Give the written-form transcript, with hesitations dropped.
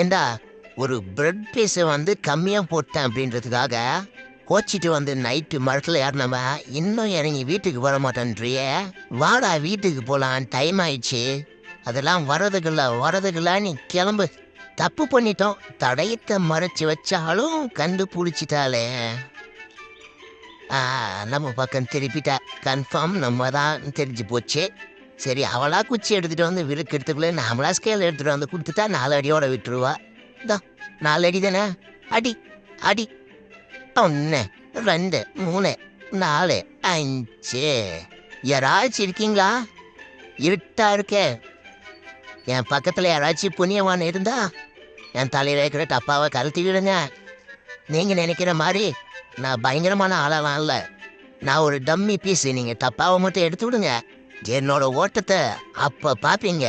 ஏண்டா ஒரு பிரெட் பீஸை வந்து கம்மியாக போட்டேன் அப்படின்றதுக்காக கோச்சிட்டு வந்து நைட்டு மரத்தில் ஏறினவ இன்னும் இறங்கி வீட்டுக்கு வர மாட்டேன்றியே. வாடா வீட்டுக்கு போகலாம், டைம் ஆயிடுச்சு. அதெல்லாம் வரதுக்குள்ள நீ கிளம்பு. தப்பு பண்ணிட்டோம், தடயத்தை மறைச்சு வச்சாலும் கண்டுபிடிச்சிட்டாலே. நம்ம பக்கம் திருப்பிட்டா கன்ஃபார்ம் நம்ம தான் தெரிஞ்சு போச்சு. சரி, அவளா குச்சி எடுத்துகிட்டு வந்து விழுக்கிறதுக்குள்ளே நாமளா ஸ்கேல் எடுத்துகிட்டு வந்து கொடுத்துட்டா 4 அடியோட விட்டுருவா. இதோ 4 அடி தானே, அடி அடி. 1 2 3 4 5. யாராச்சும் இருக்கீங்களா? இருட்டா இருக்கே. என் பக்கத்தில் யாராச்சும் புண்ணியவான் இருந்தா என் தலையில் இருக்கிற டப்பாவை கழட்டி விடுங்க. நீங்கள் நினைக்கிற மாதிரி நான் பயங்கரமான ஆளெல்லாம் இல்லை. நான் ஒரு டம்மி பீஸ். நீங்கள் டப்பாவை மட்டும் எடுத்து விடுங்க, என்னோட ஓட்டத்தை அப்போ பார்ப்பீங்க.